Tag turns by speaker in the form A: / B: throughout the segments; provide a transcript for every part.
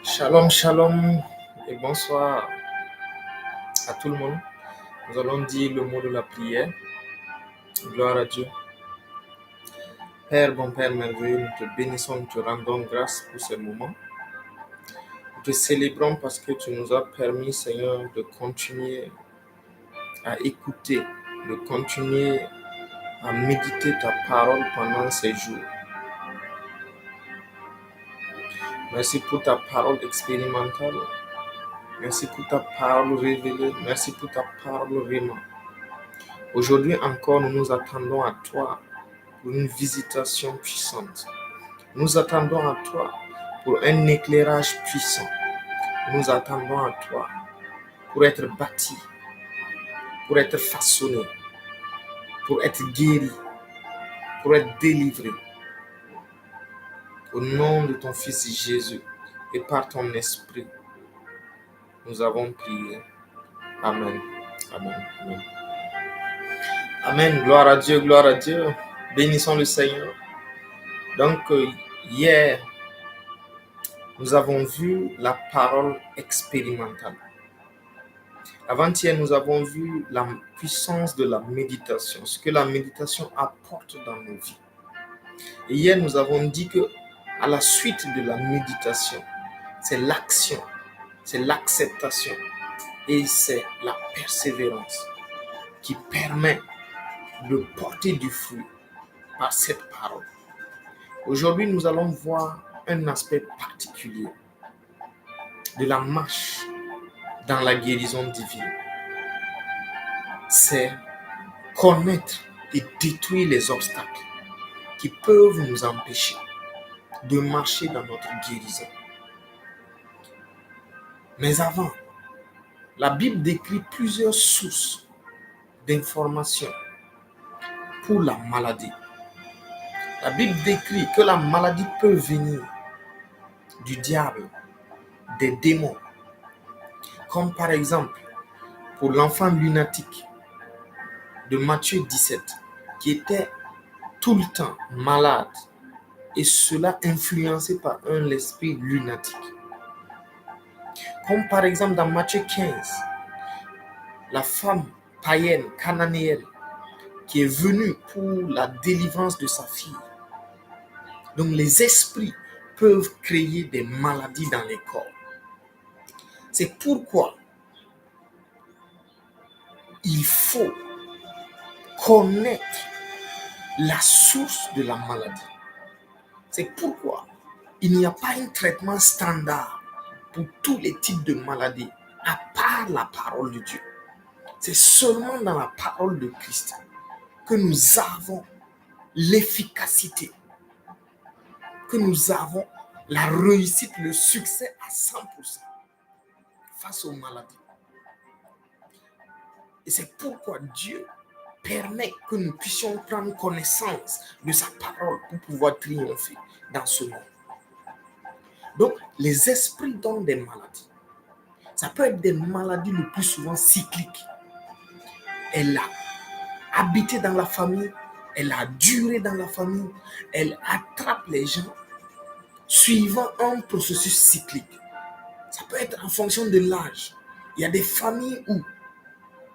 A: Shalom, shalom et bonsoir à tout le monde. Nous allons dire le mot de la prière. Gloire à Dieu. Père, bon Père merveilleux, nous te bénissons, nous te rendons grâce pour ce moment. Nous te célébrons parce que tu nous as permis, Seigneur, de continuer à écouter, de continuer à méditer ta parole pendant ces jours. Merci pour ta parole expérimentale. Merci pour ta parole révélée. Merci pour ta parole vraiment. Aujourd'hui encore, nous nous attendons à toi pour une visitation puissante. Nous attendons à toi pour un éclairage puissant. Nous attendons à toi pour être bâtis, pour être façonnés, pour être guéris, pour être délivrés. Au nom de ton Fils Jésus et par ton Esprit, nous avons prié. Amen. Amen. Amen. Amen. Gloire à Dieu, gloire à Dieu. Bénissons le Seigneur. Donc, hier, nous avons vu la parole expérimentale. Avant-hier, nous avons vu la puissance de la méditation, ce que la méditation apporte dans nos vies. Et hier, nous avons dit que à la suite de la méditation, c'est l'action, c'est l'acceptation et c'est la persévérance qui permet de porter du fruit par cette parole. Aujourd'hui, nous allons voir un aspect particulier de la marche dans la guérison divine. C'est connaître et détruire les obstacles qui peuvent nous empêcher de marcher dans notre guérison. Mais avant, la Bible décrit plusieurs sources d'informations pour la maladie. La Bible décrit que la maladie peut venir du diable, des démons, comme par exemple pour l'enfant lunatique de Matthieu 17, qui était tout le temps malade et cela influencé par un esprit lunatique. Comme par exemple dans Matthieu 15, la femme païenne, cananéenne, qui est venue pour la délivrance de sa fille. Donc les esprits peuvent créer des maladies dans les corps. C'est pourquoi il faut connaître la source de la maladie. C'est pourquoi il n'y a pas un traitement standard pour tous les types de maladies, à part la parole de Dieu. C'est seulement dans la parole de Christ que nous avons l'efficacité, que nous avons la réussite, le succès à 100% face aux maladies. Et c'est pourquoi Dieu permet que nous puissions prendre connaissance de sa parole pour pouvoir triompher dans ce monde. Donc, les esprits donnent des maladies. Ça peut être des maladies le plus souvent cycliques. Elle a habité dans la famille, elle a duré dans la famille, elle attrape les gens suivant un processus cyclique. Ça peut être en fonction de l'âge. Il y a des familles où,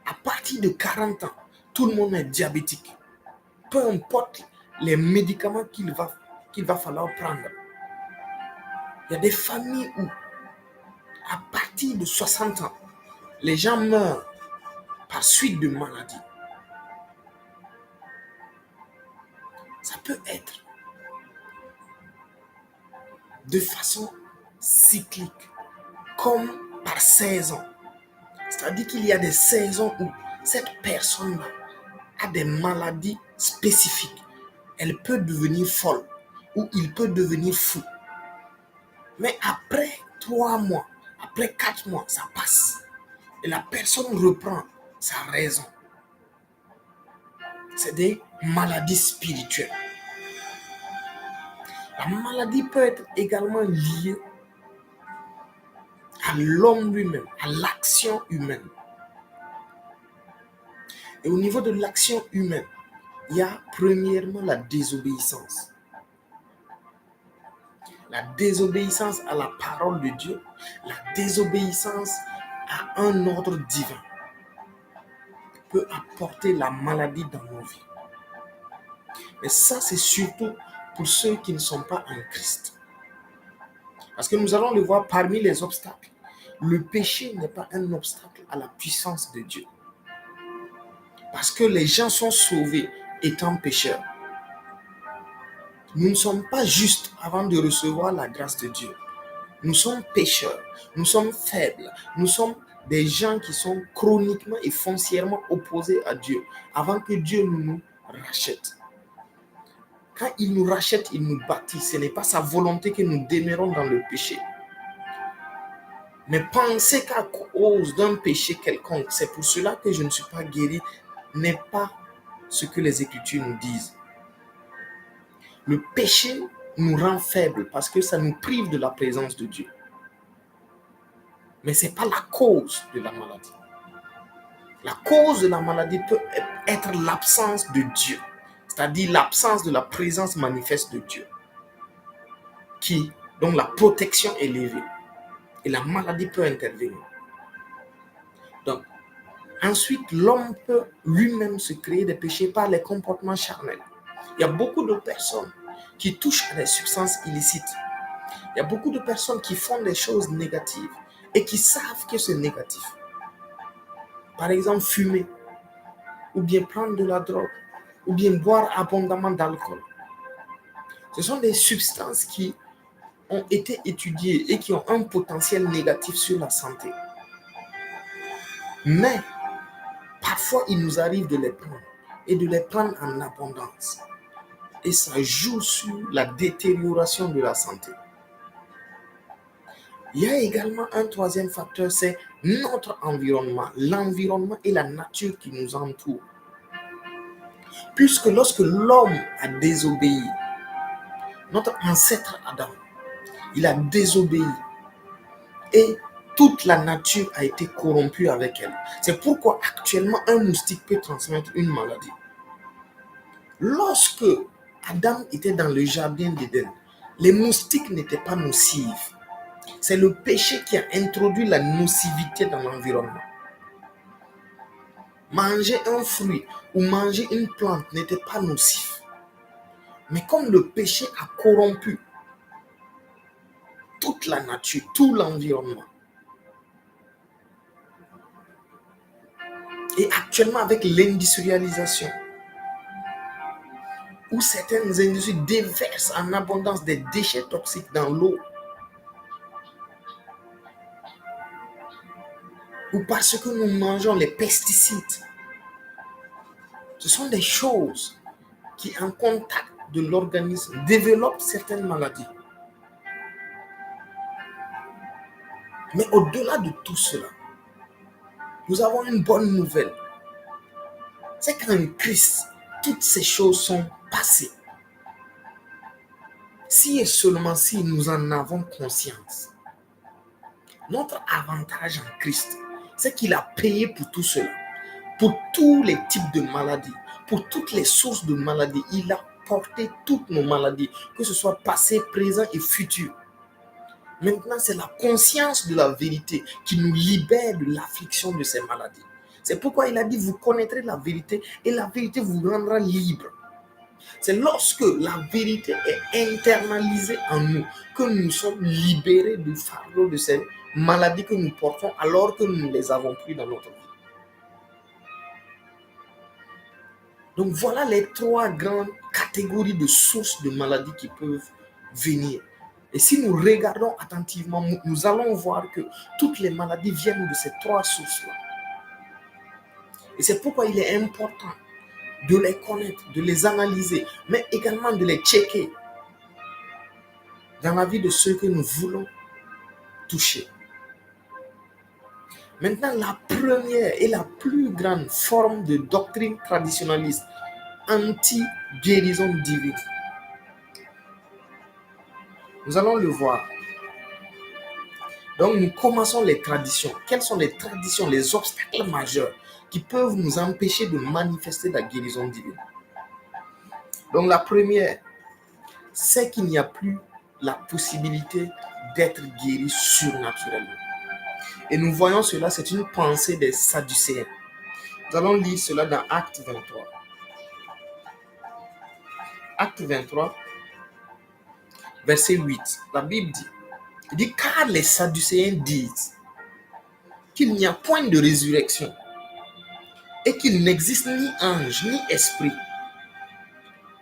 A: à partir de 40 ans, tout le monde est diabétique. Peu importe les médicaments qu'il va falloir prendre. Il y a des familles où, à partir de 60 ans, les gens meurent par suite de maladies. Ça peut être de façon cyclique, comme par saison. C'est-à-dire qu'il y a des saisons où cette personne-là a des maladies spécifiques. Elle peut devenir folle ou il peut devenir fou. Mais après 3 mois, après 4 mois, ça passe. Et la personne reprend sa raison. C'est des maladies spirituelles. La maladie peut être également liée à l'homme lui-même, à l'action humaine. Et au niveau de l'action humaine, il y a premièrement la désobéissance. la désobéissance à la parole de Dieu, la désobéissance à un ordre divin peut apporter la maladie dans nos vies. Mais ça, c'est surtout pour ceux qui ne sont pas en Christ. Parce que nous allons le voir parmi les obstacles. Le péché n'est pas un obstacle à la puissance de Dieu. Parce que les gens sont sauvés étant pécheurs. Nous ne sommes pas justes avant de recevoir la grâce de Dieu. Nous sommes pécheurs, nous sommes faibles, nous sommes des gens qui sont chroniquement et foncièrement opposés à Dieu avant que Dieu nous rachète. Quand il nous rachète, il nous bâtit. Ce n'est pas sa volonté que nous demeurons dans le péché. Mais penser qu'à cause d'un péché quelconque, c'est pour cela que je ne suis pas guéri, n'est pas ce que les Écritures nous disent. Le péché nous rend faibles parce que ça nous prive de la présence de Dieu. Mais ce n'est pas la cause de la maladie. La cause de la maladie peut être l'absence de Dieu, c'est-à-dire l'absence de la présence manifeste de Dieu, dont la protection est levée et la maladie peut intervenir. Donc, ensuite, l'homme peut lui-même se créer des péchés par les comportements charnels. Il y a beaucoup de personnes qui touchent à des substances illicites. Il y a beaucoup de personnes qui font des choses négatives et qui savent que c'est négatif. Par exemple, fumer, ou bien prendre de la drogue, ou bien boire abondamment d'alcool. Ce sont des substances qui ont été étudiées et qui ont un potentiel négatif sur la santé. Mais parfois, il nous arrive de les prendre et de les prendre en abondance. Et ça joue sur la détérioration de la santé. Il y a également un troisième facteur, c'est notre environnement, l'environnement et la nature qui nous entoure. Puisque lorsque l'homme a désobéi, notre ancêtre Adam, il a désobéi et toute la nature a été corrompue avec elle. C'est pourquoi actuellement un moustique peut transmettre une maladie. Lorsque Adam était dans le jardin d'Éden, les moustiques n'étaient pas nocifs. C'est le péché qui a introduit la nocivité dans l'environnement. Manger un fruit ou manger une plante n'était pas nocif. Mais comme le péché a corrompu toute la nature, tout l'environnement, et actuellement avec l'industrialisation, où certaines industries déversent en abondance des déchets toxiques dans l'eau, ou parce que nous mangeons les pesticides, ce sont des choses qui, en contact de l'organisme, développent certaines maladies. Mais au-delà de tout cela, nous avons une bonne nouvelle. C'est qu'en Christ, toutes ces choses sont passées. Si et seulement si nous en avons conscience. Notre avantage en Christ, c'est qu'il a payé pour tout cela. Pour tous les types de maladies, pour toutes les sources de maladies. Il a porté toutes nos maladies, que ce soit passé, présent et futur. Maintenant, c'est la conscience de la vérité qui nous libère de l'affliction de ces maladies. C'est pourquoi il a dit, vous connaîtrez la vérité et la vérité vous rendra libre. C'est lorsque la vérité est internalisée en nous que nous sommes libérés du fardeau de ces maladies que nous portons alors que nous ne les avons plus dans notre vie. Donc voilà les trois grandes catégories de sources de maladies qui peuvent venir. Et si nous regardons attentivement, nous allons voir que toutes les maladies viennent de ces trois sources-là. Et c'est pourquoi il est important de les connaître, de les analyser, mais également de les checker dans la vie de ceux que nous voulons toucher. Maintenant, la première et la plus grande forme de doctrine traditionnaliste anti-guérison divine. Nous allons le voir. Donc, nous commençons les traditions. Quelles sont les traditions, les obstacles majeurs qui peuvent nous empêcher de manifester la guérison divine? Donc, la première, c'est qu'il n'y a plus la possibilité d'être guéri surnaturellement. Et nous voyons cela, c'est une pensée des Sadducéens. Nous allons lire cela dans Acte 23. Acte 23, verset 8. La Bible dit, car les Sadducéens disent qu'il n'y a point de résurrection et qu'il n'existe ni ange ni esprit,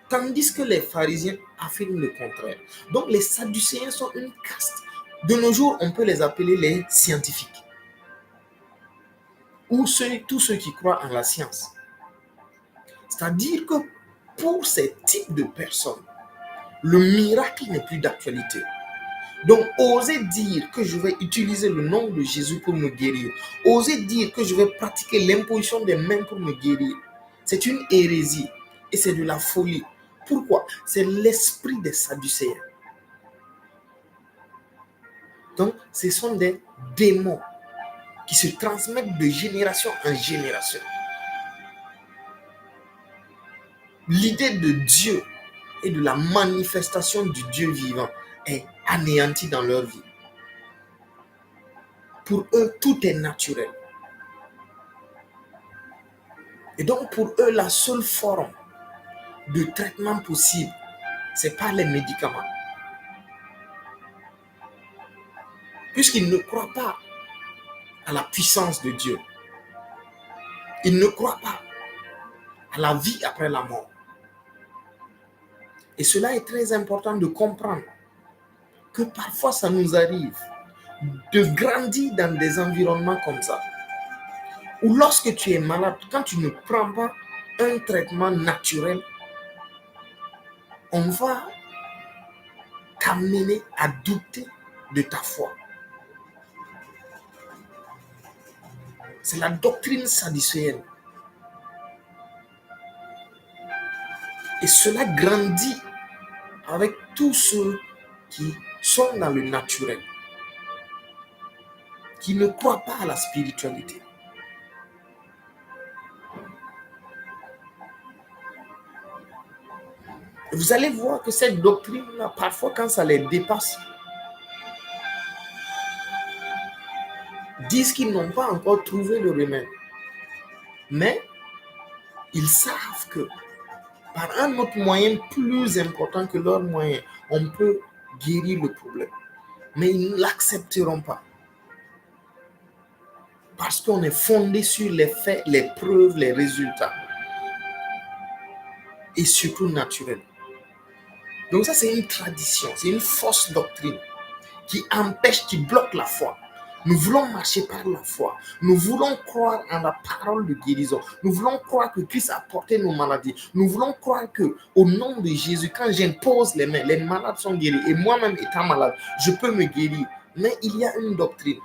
A: tandis que les pharisiens affirment le contraire. Donc les Sadducéens sont une caste. De nos jours, on peut les appeler les scientifiques ou tous ceux qui croient en la science. C'est-à-dire que pour ces types de personnes, le miracle n'est plus d'actualité. Donc, oser dire que je vais utiliser le nom de Jésus pour me guérir, oser dire que je vais pratiquer l'imposition des mains pour me guérir, c'est une hérésie et c'est de la folie. Pourquoi? C'est l'esprit des Sadducéens. Donc, ce sont des démons qui se transmettent de génération en génération. L'idée de Dieu et de la manifestation du Dieu vivant est anéantie dans leur vie. Pour eux, tout est naturel. Et donc, pour eux, la seule forme de traitement possible, c'est par les médicaments. Puisqu'ils ne croient pas à la puissance de Dieu. Ils ne croient pas à la vie après la mort. Et cela est très important de comprendre que parfois ça nous arrive de grandir dans des environnements comme ça. Ou lorsque tu es malade, quand tu ne prends pas un traitement naturel, on va t'amener à douter de ta foi. C'est la doctrine sadducéenne. Et cela grandit avec tous ceux qui sont dans le naturel, qui ne croient pas à la spiritualité. Et vous allez voir que cette doctrine-là, parfois quand ça les dépasse, disent qu'ils n'ont pas encore trouvé le remède. Mais ils savent que par un autre moyen plus important que leur moyen, on peut guérir le problème. Mais ils ne l'accepteront pas. Parce qu'on est fondé sur les faits, les preuves, les résultats. Et surtout naturel. Donc ça, c'est une tradition, c'est une fausse doctrine qui empêche, qui bloque la foi. Nous voulons marcher par la foi. Nous voulons croire en la parole de guérison. Nous voulons croire que Christ a porté nos maladies. Nous voulons croire que, au nom de Jésus, quand j'impose les mains, les malades sont guéris. Et moi-même étant malade, je peux me guérir. Mais il y a une doctrine.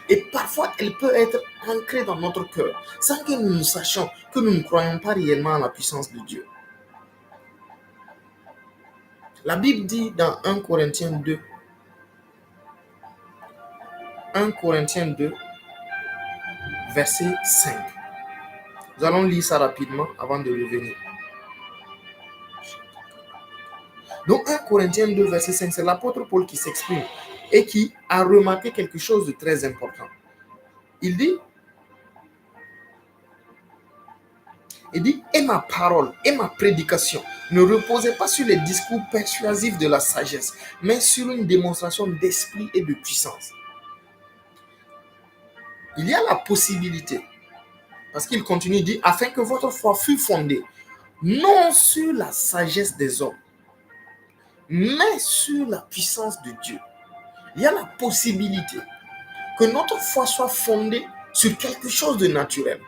A: Et parfois, elle peut être ancrée dans notre cœur, sans que nous sachions que nous ne croyons pas réellement à la puissance de Dieu. La Bible dit dans 1 Corinthiens 2, 1 Corinthiens 2, verset 5. Nous allons lire ça rapidement avant de revenir. Donc 1 Corinthiens 2, verset 5, c'est l'apôtre Paul qui s'exprime et qui a remarqué quelque chose de très important. Il dit, et ma parole et ma prédication ne reposaient pas sur les discours persuasifs de la sagesse, mais sur une démonstration d'esprit et de puissance. Il y a la possibilité, parce qu'il continue, il dit, afin que votre foi fût fondée, non sur la sagesse des hommes, mais sur la puissance de Dieu. Il y a la possibilité que notre foi soit fondée sur quelque chose de naturel.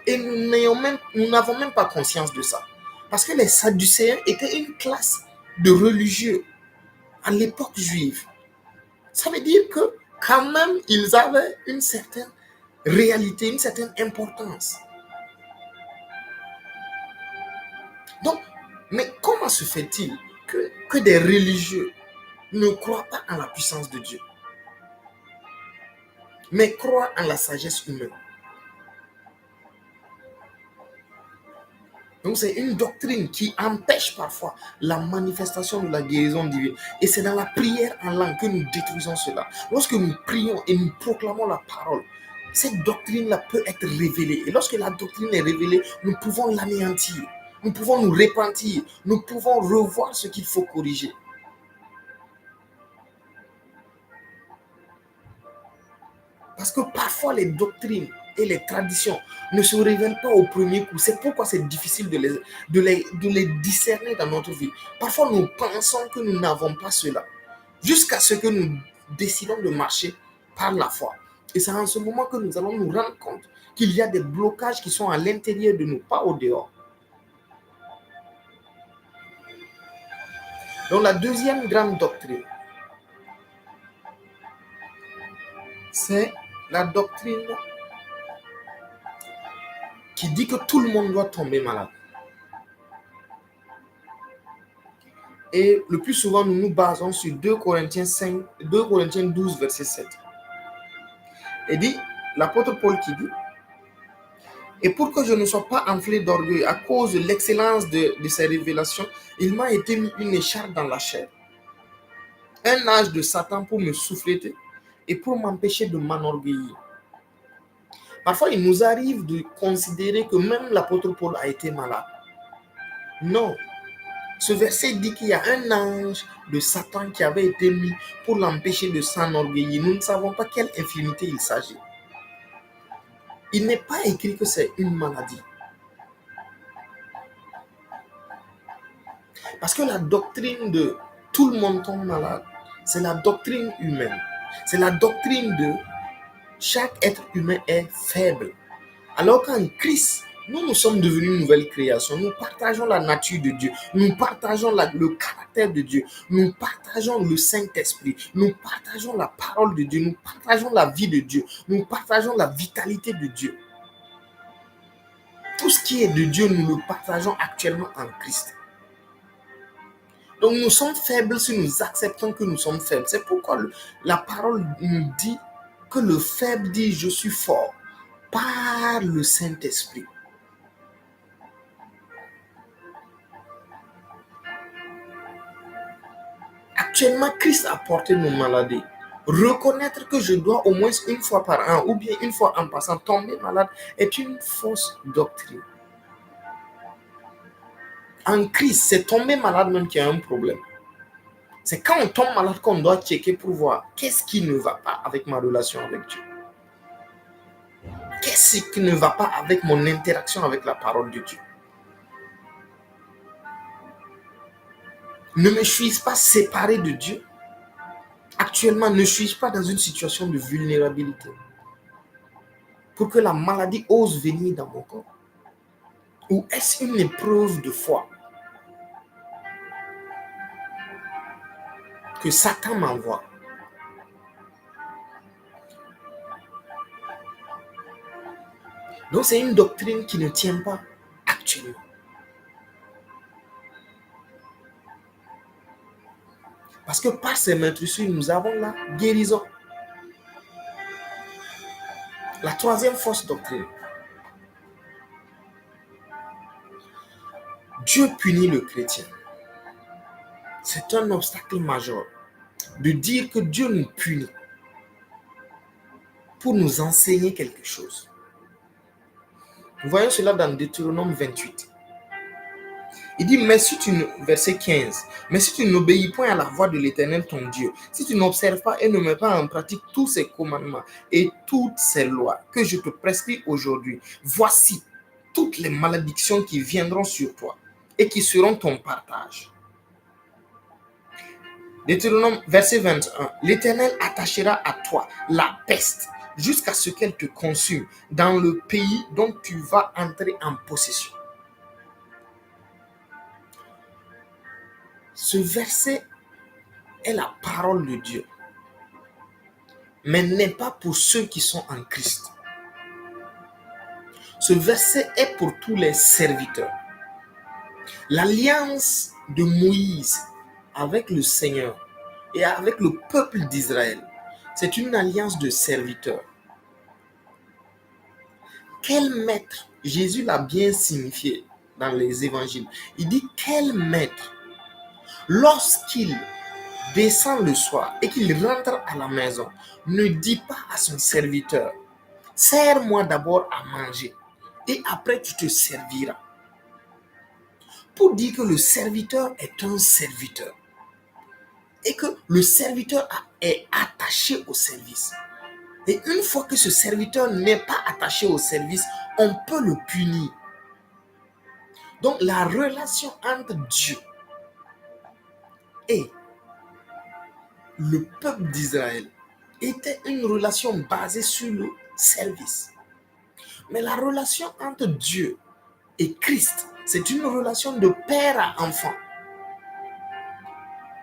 A: Et nous n'avons même pas conscience de ça. Parce que les Sadducéens étaient une classe de religieux à l'époque juive. Ça veut dire que quand même, ils avaient une certaine réalité, une certaine importance. Donc, mais comment se fait-il que des religieux ne croient pas en la puissance de Dieu, mais croient en la sagesse humaine? Donc c'est une doctrine qui empêche parfois la manifestation de la guérison divine. Et c'est dans la prière en langue que nous détruisons cela. Lorsque nous prions et nous proclamons la parole, cette doctrine-là peut être révélée. Et lorsque la doctrine est révélée, nous pouvons l'anéantir. Nous pouvons nous repentir. Nous pouvons revoir ce qu'il faut corriger. Parce que parfois les doctrines et les traditions ne se révèlent pas au premier coup. C'est pourquoi c'est difficile de les discerner dans notre vie. Parfois nous pensons que nous n'avons pas cela. Jusqu'à ce que nous décidons de marcher par la foi. Et c'est en ce moment que nous allons nous rendre compte qu'il y a des blocages qui sont à l'intérieur de nous, pas au dehors. Donc la deuxième grande doctrine, c'est la doctrine qui dit que tout le monde doit tomber malade. Et le plus souvent, nous nous basons sur 2 Corinthiens 12, verset 7. Et dit, l'apôtre Paul qui dit, et pour que je ne sois pas enflé d'orgueil à cause de l'excellence de ces révélations, il m'a été mis une écharpe dans la chair, un âge de Satan pour me souffleter et pour m'empêcher de m'enorgueillir. Parfois, il nous arrive de considérer que même l'apôtre Paul a été malade. Non. Ce verset dit qu'il y a un ange de Satan qui avait été mis pour l'empêcher de s'enorgueillir. Nous ne savons pas quelle infirmité il s'agit. Il n'est pas écrit que c'est une maladie. Parce que la doctrine de tout le monde tombe malade, c'est la doctrine humaine. C'est la doctrine de chaque être humain est faible. Alors qu'en Christ, nous sommes devenus une nouvelle création. Nous partageons la nature de Dieu. Nous partageons le caractère de Dieu. Nous partageons le Saint-Esprit. Nous partageons la parole de Dieu. Nous partageons la vie de Dieu. Nous partageons la vitalité de Dieu. Tout ce qui est de Dieu, nous le partageons actuellement en Christ. Donc nous sommes faibles si nous acceptons que nous sommes faibles. C'est pourquoi la parole nous dit que le faible dit « je suis fort » par le Saint-Esprit. Actuellement, Christ a porté nos maladies. Reconnaître que je dois au moins une fois par an ou bien une fois en passant tomber malade est une fausse doctrine. En Christ, c'est tomber malade même qui a un problème. C'est quand on tombe malade qu'on doit checker pour voir qu'est-ce qui ne va pas avec ma relation avec Dieu. Qu'est-ce qui ne va pas avec mon interaction avec la parole de Dieu. Ne me suis-je pas séparé de Dieu? Actuellement, ne suis-je pas dans une situation de vulnérabilité pour que la maladie ose venir dans mon corps? Ou est-ce une épreuve de foi que Satan m'envoie? Donc c'est une doctrine qui ne tient pas actuellement. Parce que par ces meurtrissures, nous avons la guérison. La troisième fausse doctrine. Dieu punit le chrétien. C'est un obstacle majeur de dire que Dieu nous punit pour nous enseigner quelque chose. Nous voyons cela dans Deutéronome 28. Il dit, verset 15, mais si tu n'obéis point à la voix de l'Éternel ton Dieu, si tu n'observes pas et ne mets pas en pratique tous ses commandements et toutes ses lois que je te prescris aujourd'hui, voici toutes les malédictions qui viendront sur toi et qui seront ton partage. Deutéronome, verset 21, l'Éternel attachera à toi la peste jusqu'à ce qu'elle te consume dans le pays dont tu vas entrer en possession. Ce verset est la parole de Dieu, mais n'est pas pour ceux qui sont en Christ. Ce verset est pour tous les serviteurs. L'alliance de Moïse avec le Seigneur et avec le peuple d'Israël, c'est une alliance de serviteurs. Quel maître? Jésus l'a bien signifié. dans les évangiles. Il dit quel maître, lorsqu'il descend le soir et qu'il rentre à la maison, ne dit pas à son serviteur, sers-moi d'abord à manger et après tu te serviras. Pour dire que le serviteur est un serviteur et que le serviteur est attaché au service. Et une fois que ce serviteur n'est pas attaché au service, on peut le punir. Donc la relation entre Dieu et le peuple d'Israël était une relation basée sur le service. Mais la relation entre Dieu et Christ, c'est une relation de père à enfant.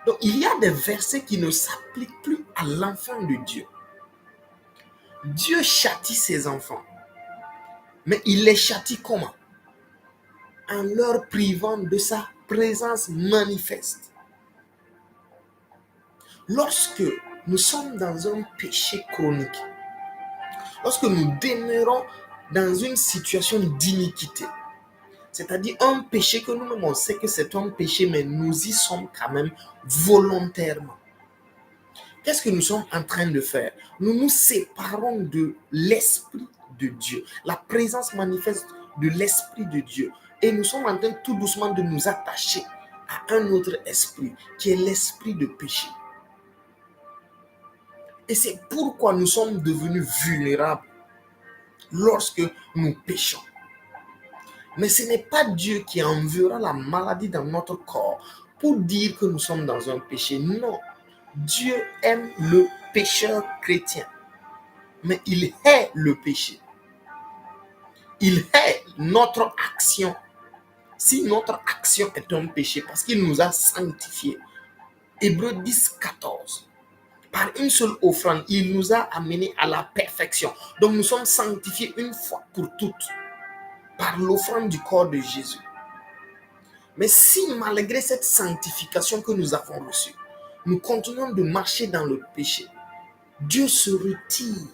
A: Donc il y a des versets qui ne s'appliquent plus à l'enfant de Dieu. Dieu châtie ses enfants. Mais il les châtie comment? En leur privant de sa présence manifeste. Lorsque nous sommes dans un péché chronique, lorsque nous demeurons dans une situation d'iniquité, c'est-à-dire un péché que nous-mêmes on sait que c'est un péché, mais nous y sommes quand même volontairement. Qu'est-ce que nous sommes en train de faire? Nous nous séparons de l'Esprit de Dieu, la présence manifeste de l'Esprit de Dieu. Et nous sommes en train tout doucement de nous attacher à un autre esprit, qui est l'esprit de péché. Et c'est pourquoi nous sommes devenus vulnérables lorsque nous péchons. Mais ce n'est pas Dieu qui enverra la maladie dans notre corps pour dire que nous sommes dans un péché. Non, Dieu aime le pécheur chrétien, mais il hait le péché. Il hait notre action. Si notre action est un péché, parce qu'il nous a sanctifiés. Hébreux 10, 14. Par une seule offrande, il nous a amenés à la perfection. Donc nous sommes sanctifiés une fois pour toutes par l'offrande du corps de Jésus. Mais si malgré cette sanctification que nous avons reçue, nous continuons de marcher dans le péché, Dieu se retire.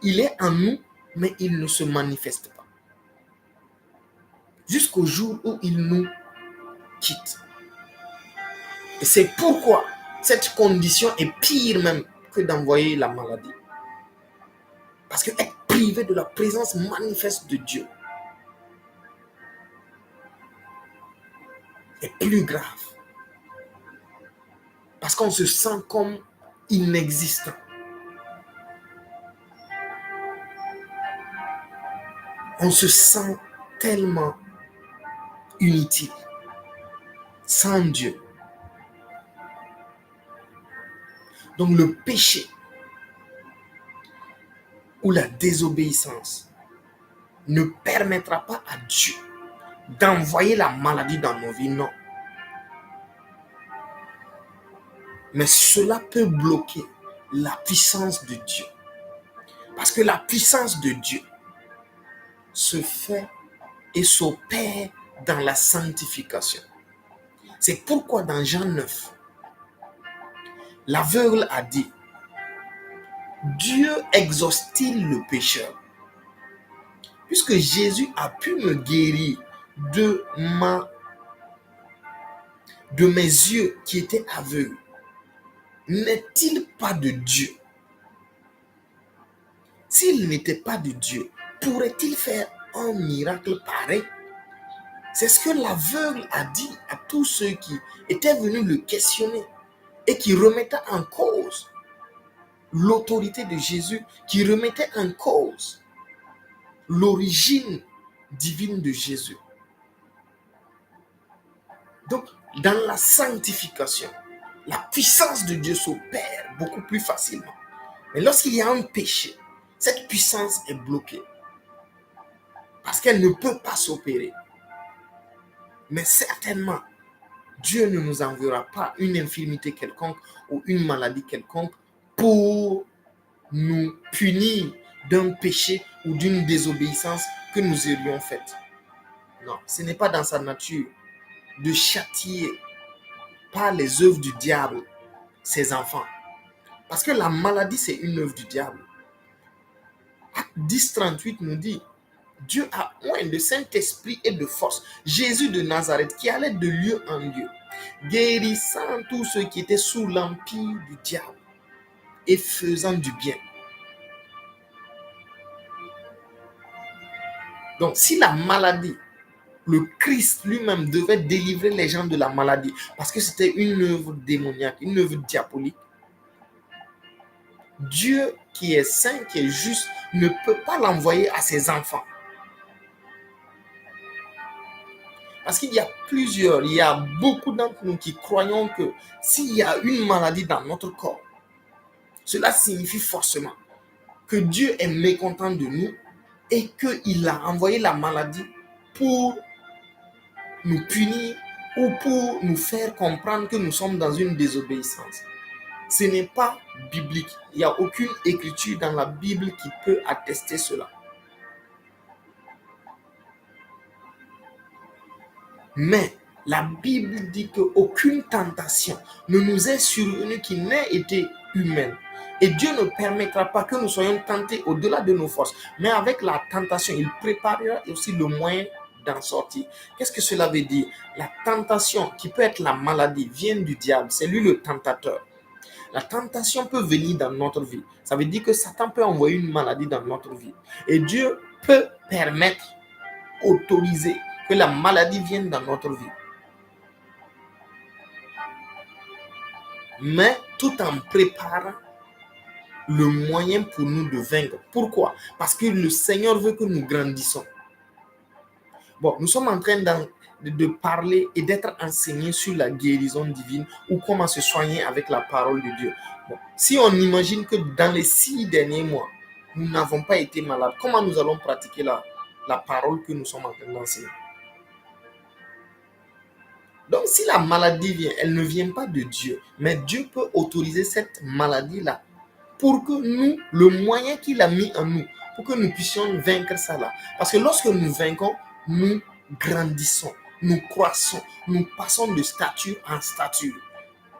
A: Il est en nous, mais il ne se manifeste pas. Jusqu'au jour où il nous quitte. Et c'est pourquoi cette condition est pire même que d'envoyer la maladie. Parce que être privé de la présence manifeste de Dieu est plus grave. Parce qu'on se sent comme inexistant. On se sent tellement inutile sans Dieu. Donc le péché ou la désobéissance ne permettra pas à Dieu d'envoyer la maladie dans nos vies, non. Mais cela peut bloquer la puissance de Dieu. Parce que la puissance de Dieu se fait et s'opère dans la sanctification. C'est pourquoi dans Jean 9, l'aveugle a dit, Dieu exauce-t-il le pécheur? Puisque Jésus a pu me guérir de mes yeux qui étaient aveugles, n'est-il pas de Dieu? S'il n'était pas de Dieu, pourrait-il faire un miracle pareil? C'est ce que l'aveugle a dit à tous ceux qui étaient venus le questionner et qui remettaient en cause l'autorité de Jésus, qui remettaient en cause l'origine divine de Jésus. Donc, dans la sanctification, la puissance de Dieu s'opère beaucoup plus facilement. Mais lorsqu'il y a un péché, cette puissance est bloquée parce qu'elle ne peut pas s'opérer. Mais certainement, Dieu ne nous enverra pas une infirmité quelconque ou une maladie quelconque pour nous punir d'un péché ou d'une désobéissance que nous aurions faite. Non, ce n'est pas dans sa nature de châtier par les œuvres du diable ses enfants. Parce que la maladie, c'est une œuvre du diable. Acte 10, 38 nous dit, Dieu a oint de Saint-Esprit et de force Jésus de Nazareth qui allait de lieu en lieu, guérissant tous ceux qui étaient sous l'empire du diable et faisant du bien. Donc, si la maladie, le Christ lui-même devait délivrer les gens de la maladie parce que c'était une œuvre démoniaque, une œuvre diabolique, Dieu qui est saint, qui est juste, ne peut pas l'envoyer à ses enfants. Parce qu'il y a beaucoup d'entre nous qui croyons que s'il y a une maladie dans notre corps, cela signifie forcément que Dieu est mécontent de nous et qu'il a envoyé la maladie pour nous punir ou pour nous faire comprendre que nous sommes dans une désobéissance. Ce n'est pas biblique. Il n'y a aucune écriture dans la Bible qui peut attester cela. Mais la Bible dit qu'aucune tentation ne nous est survenue qui n'ait été humaine. Et Dieu ne permettra pas que nous soyons tentés au-delà de nos forces. Mais avec la tentation, il préparera aussi le moyen d'en sortir. Qu'est-ce que cela veut dire? La tentation, qui peut être la maladie, vient du diable. C'est lui le tentateur. La tentation peut venir dans notre vie. Ça veut dire que Satan peut envoyer une maladie dans notre vie. Et Dieu peut permettre, autoriser que la maladie vienne dans notre vie. Mais tout en préparant le moyen pour nous de vaincre. Pourquoi? Parce que le Seigneur veut que nous grandissons. Bon, nous sommes en train de parler et d'être enseignés sur la guérison divine ou comment se soigner avec la parole de Dieu. Bon, si on imagine que dans les 6 derniers mois, nous n'avons pas été malades, comment nous allons pratiquer la parole que nous sommes en train d'enseigner? Donc, si la maladie vient, elle ne vient pas de Dieu, mais Dieu peut autoriser cette maladie-là pour que nous, le moyen qu'il a mis en nous, pour que nous puissions vaincre ça là. Parce que lorsque nous vainquons, nous grandissons, nous croissons, nous passons de stature en stature.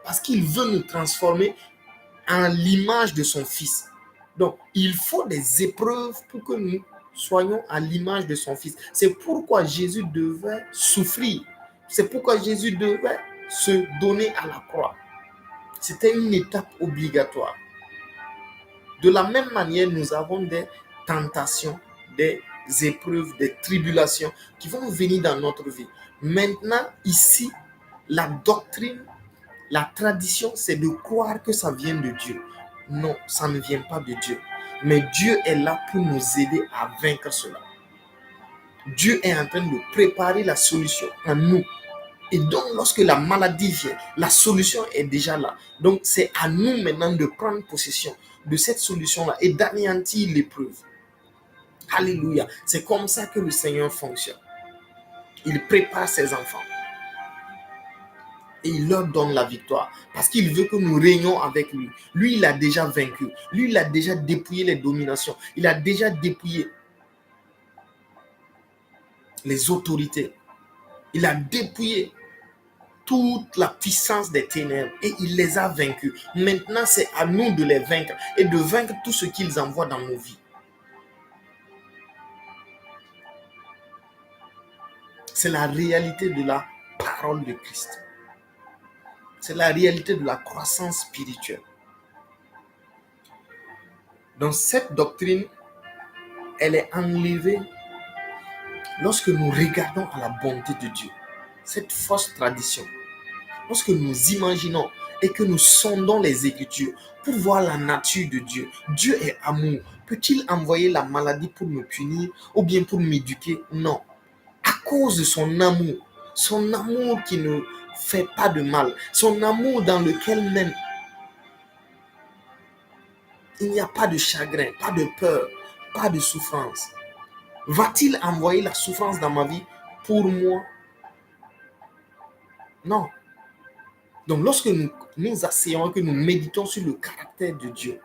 A: Parce qu'il veut nous transformer en l'image de son Fils. Donc, il faut des épreuves pour que nous soyons à l'image de son Fils. C'est pourquoi Jésus devait souffrir. C'est pourquoi Jésus devait se donner à la croix. C'était une étape obligatoire. De la même manière, nous avons des tentations, des épreuves, des tribulations qui vont venir dans notre vie. Maintenant, ici, la doctrine, la tradition, c'est de croire que ça vient de Dieu. Non, ça ne vient pas de Dieu. Mais Dieu est là pour nous aider à vaincre cela. Dieu est en train de préparer la solution en nous. Et donc, lorsque la maladie vient, la solution est déjà là. Donc, c'est à nous maintenant de prendre possession de cette solution-là et d'anéantir l'épreuve. Alléluia. C'est comme ça que le Seigneur fonctionne. Il prépare ses enfants. Et il leur donne la victoire. Parce qu'il veut que nous régnions avec lui. Lui, il a déjà vaincu. Lui, il a déjà dépouillé les dominations. Il a déjà dépouillé les autorités. Il a dépouillé toute la puissance des ténèbres et il les a vaincus. Maintenant, c'est à nous de les vaincre et de vaincre tout ce qu'ils envoient dans nos vies. C'est la réalité de la parole de Christ. C'est la réalité de la croissance spirituelle. Donc cette doctrine, elle est enlevée lorsque nous regardons à la bonté de Dieu. Cette fausse tradition. Lorsque nous imaginons et que nous sondons les Écritures pour voir la nature de Dieu. Dieu est amour. Peut-il envoyer la maladie pour me punir ou bien pour m'éduquer? Non. À cause de son amour qui ne fait pas de mal, son amour dans lequel même il n'y a pas de chagrin, pas de peur, pas de souffrance. Va-t-il envoyer la souffrance dans ma vie pour moi? Non. Donc, lorsque nous asseyons, que nous méditons sur le caractère de Dieu,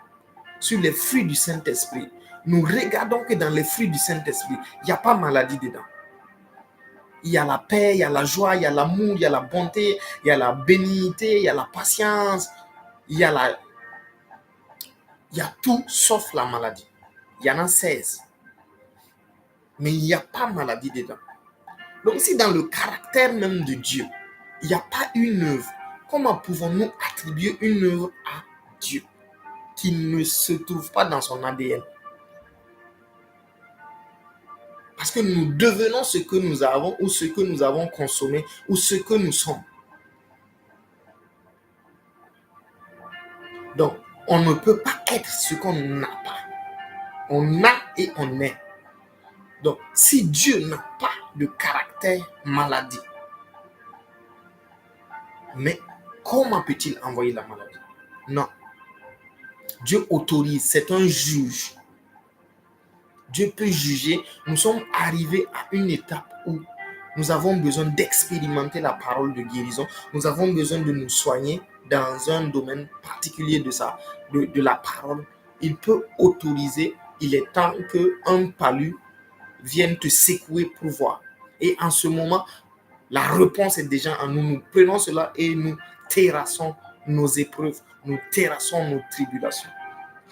A: sur les fruits du Saint-Esprit, nous regardons que dans les fruits du Saint-Esprit, il n'y a pas maladie dedans. Il y a la paix, il y a la joie, il y a l'amour, il y a la bonté, il y a la bénignité, il y a la patience, il y a tout sauf la maladie. Il y en a 16. mais il n'y a pas maladie dedans. Donc si dans le caractère même de Dieu, il n'y a pas une œuvre, comment pouvons-nous attribuer une œuvre à Dieu qui ne se trouve pas dans son ADN? Parce que nous devenons ce que nous avons ou ce que nous avons consommé ou ce que nous sommes. Donc, on ne peut pas être ce qu'on n'a pas. On a et on est. Donc, si Dieu n'a pas de caractère maladie, mais comment peut-il envoyer la maladie? Non. Dieu autorise, c'est un juge. Dieu peut juger. Nous sommes arrivés à une étape où nous avons besoin d'expérimenter la parole de guérison. Nous avons besoin de nous soigner dans un domaine particulier de la parole. Il peut autoriser, il est temps qu'un palu vienne te secouer pour voir. Et en ce moment, la réponse est déjà en nous. Nous prenons cela et nous terrassons nos épreuves, nous terrassons nos tribulations.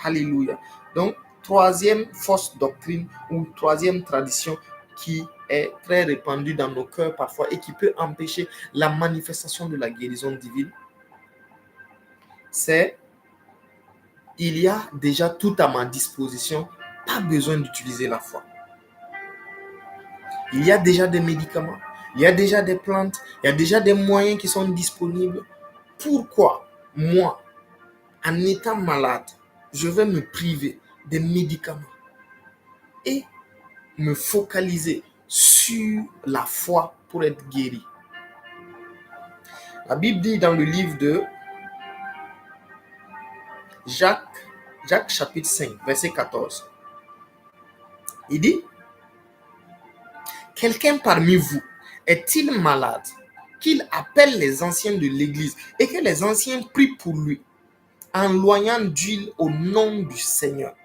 A: Alléluia. Donc, troisième fausse doctrine ou troisième tradition qui est très répandue dans nos cœurs parfois et qui peut empêcher la manifestation de la guérison divine, c'est: il y a déjà tout à ma disposition, pas besoin d'utiliser la foi. Il y a déjà des médicaments, il y a déjà des plantes, il y a déjà des moyens qui sont disponibles. Pourquoi moi, en étant malade, je vais me priver des médicaments et me focaliser sur la foi pour être guéri? La Bible dit dans le livre de Jacques chapitre 5, verset 14, il dit: quelqu'un parmi vous est-il malade, qu'il appelle les anciens de l'église et que les anciens prient pour lui en loignant d'huile au nom du Seigneur?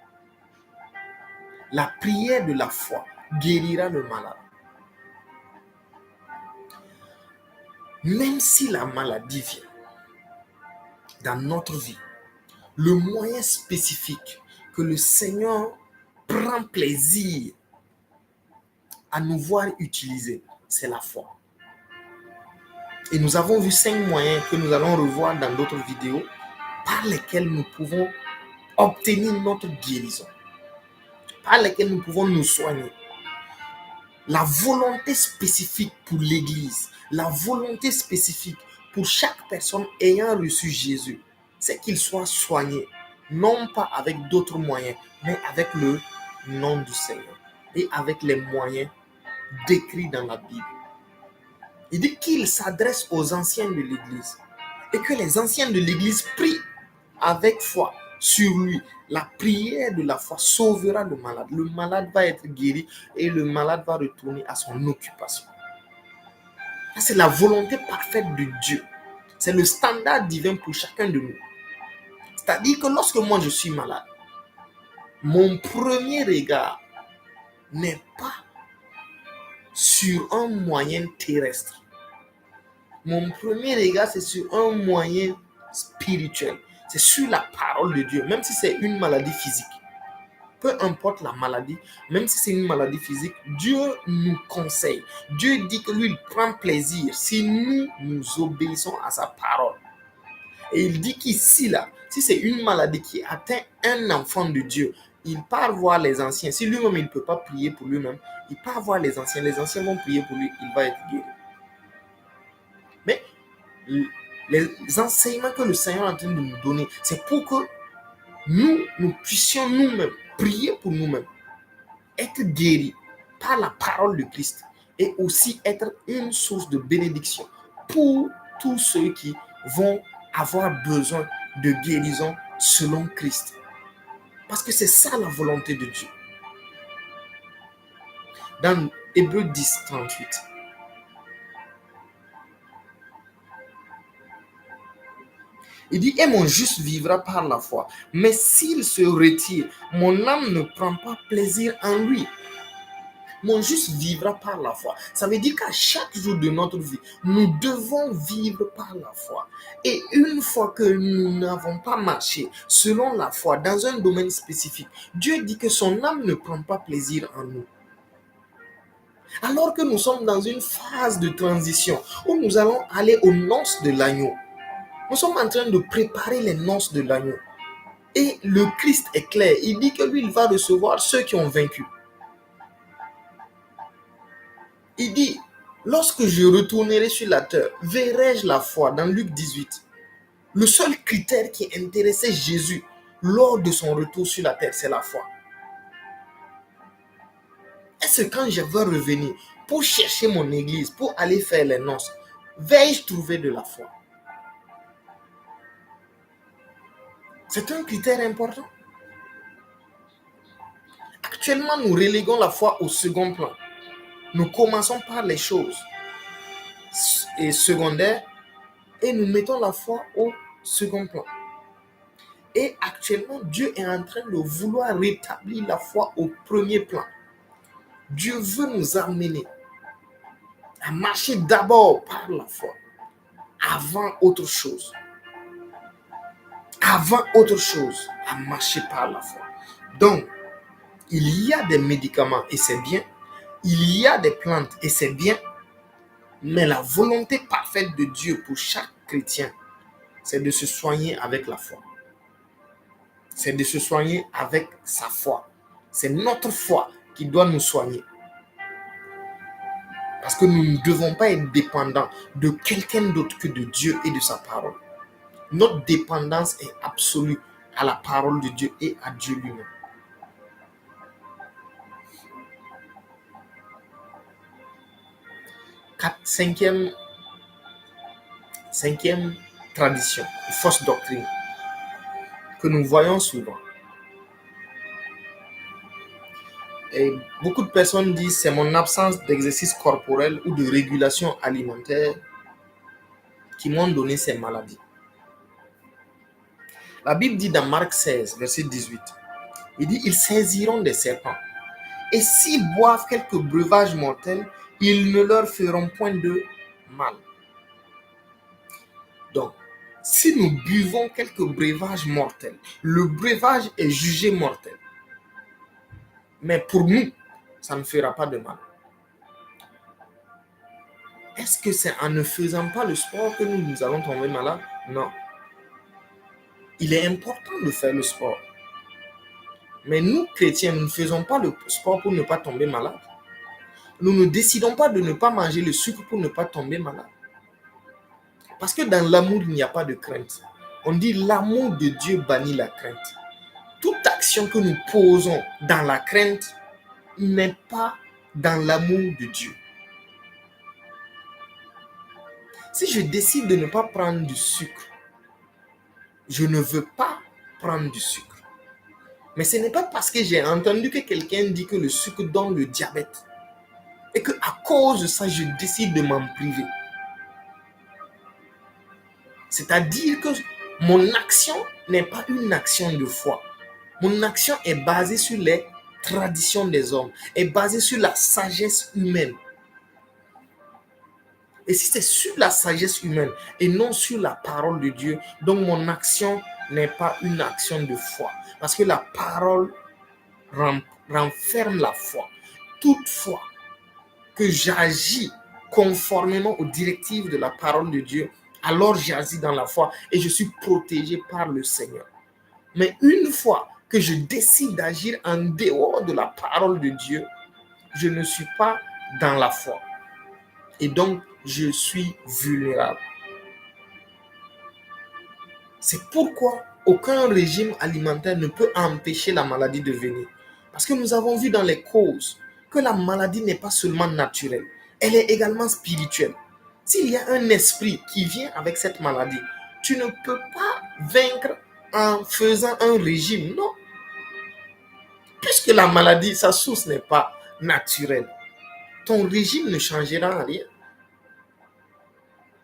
A: La prière de la foi guérira le malade. Même si la maladie vient dans notre vie, le moyen spécifique que le Seigneur prend plaisir à nous voir utiliser, c'est la foi. Et nous avons vu 5 moyens que nous allons revoir dans d'autres vidéos par lesquels nous pouvons obtenir notre guérison, par lesquels nous pouvons nous soigner. La volonté spécifique pour l'Église, la volonté spécifique pour chaque personne ayant reçu Jésus, c'est qu'il soit soigné, non pas avec d'autres moyens, mais avec le nom du Seigneur et avec les moyens décrits dans la Bible. Il dit qu'il s'adresse aux anciens de l'Église et que les anciens de l'Église prient avec foi sur lui. La prière de la foi sauvera le malade. Le malade va être guéri et le malade va retourner à son occupation. C'est la volonté parfaite de Dieu. C'est le standard divin pour chacun de nous. C'est-à-dire que lorsque moi je suis malade, mon premier regard n'est pas sur un moyen terrestre. Mon premier regard, c'est sur un moyen spirituel. C'est sur la parole de Dieu, même si c'est une maladie physique. Peu importe la maladie, même si c'est une maladie physique, Dieu nous conseille. Dieu dit que lui, il prend plaisir si nous obéissons à sa parole. Et il dit qu'ici, là, si c'est une maladie qui atteint un enfant de Dieu, il part voir les anciens. Si lui-même, il ne peut pas prier pour lui-même, il part voir les anciens. Les anciens vont prier pour lui, il va être guéri. Mais les enseignements que le Seigneur est en train de nous donner, c'est pour que nous puissions nous-mêmes prier pour nous-mêmes, être guéris par la parole de Christ et aussi être une source de bénédiction pour tous ceux qui vont avoir besoin de guérison selon Christ. Parce que c'est ça la volonté de Dieu. Dans Hébreux 10, 38, il dit: et mon juste vivra par la foi. Mais s'il se retire, mon âme ne prend pas plaisir en lui. Mon juste vivra par la foi. Ça veut dire qu'à chaque jour de notre vie, nous devons vivre par la foi. Et une fois que nous n'avons pas marché selon la foi dans un domaine spécifique, Dieu dit que son âme ne prend pas plaisir en nous. Alors que nous sommes dans une phase de transition où nous allons aller aux noces de l'agneau. Nous sommes en train de préparer les noces de l'agneau. Et le Christ est clair. Il dit que lui, il va recevoir ceux qui ont vaincu. Il dit, lorsque je retournerai sur la terre, verrai-je la foi dans Luc 18. Le seul critère qui intéressait Jésus lors de son retour sur la terre, c'est la foi. Est-ce que quand je vais revenir pour chercher mon église, pour aller faire les noces, vais-je trouver de la foi? C'est un critère important. Actuellement, nous reléguons la foi au second plan. Nous commençons par les choses secondaires et nous mettons la foi au second plan. Et actuellement, Dieu est en train de vouloir rétablir la foi au premier plan. Dieu veut nous amener à marcher d'abord par la foi, avant autre chose. Avant autre chose, à marcher par la foi. Donc, il y a des médicaments et c'est bien. Il y a des plantes et c'est bien. Mais la volonté parfaite de Dieu pour chaque chrétien, c'est de se soigner avec la foi. C'est de se soigner avec sa foi. C'est notre foi qui doit nous soigner. Parce que nous ne devons pas être dépendants de quelqu'un d'autre que de Dieu et de sa parole. Notre dépendance est absolue à la parole de Dieu et à Dieu lui-même. Cinquième tradition, fausse doctrine, que nous voyons souvent. Et beaucoup de personnes disent c'est mon absence d'exercice corporel ou de régulation alimentaire qui m'ont donné ces maladies. La Bible dit dans Marc 16, verset 18, il dit ils saisiront des serpents et s'ils boivent quelques breuvages mortels, ils ne leur feront point de mal. Donc, si nous buvons quelques breuvages mortels, le breuvage est jugé mortel. Mais pour nous, ça ne fera pas de mal. Est-ce que c'est en ne faisant pas le sport que nous allons tomber malades? Non. Il est important de faire le sport. Mais nous, chrétiens, nous ne faisons pas le sport pour ne pas tomber malade. Nous ne décidons pas de ne pas manger le sucre pour ne pas tomber malade. Parce que dans l'amour, il n'y a pas de crainte. On dit l'amour de Dieu bannit la crainte. Toute action que nous posons dans la crainte n'est pas dans l'amour de Dieu. Si je décide de ne pas prendre du sucre, je ne veux pas prendre du sucre. Mais ce n'est pas parce que j'ai entendu que quelqu'un dit que le sucre donne le diabète et qu'à cause de ça, je décide de m'en priver. C'est-à-dire que mon action n'est pas une action de foi. Mon action est basée sur les traditions des hommes, est basée sur la sagesse humaine. Et si c'est sur la sagesse humaine et non sur la parole de Dieu, donc mon action n'est pas une action de foi. Parce que la parole renferme la foi. Toutefois, que j'agis conformément aux directives de la parole de Dieu, alors j'agis dans la foi et je suis protégé par le Seigneur. Mais une fois que je décide d'agir en dehors de la parole de Dieu, je ne suis pas dans la foi. Et donc, je suis vulnérable. C'est pourquoi aucun régime alimentaire ne peut empêcher la maladie de venir. Parce que nous avons vu dans les causes que la maladie n'est pas seulement naturelle, elle est également spirituelle. S'il y a un esprit qui vient avec cette maladie, tu ne peux pas vaincre en faisant un régime, non. Puisque la maladie, sa source n'est pas naturelle, ton régime ne changera rien.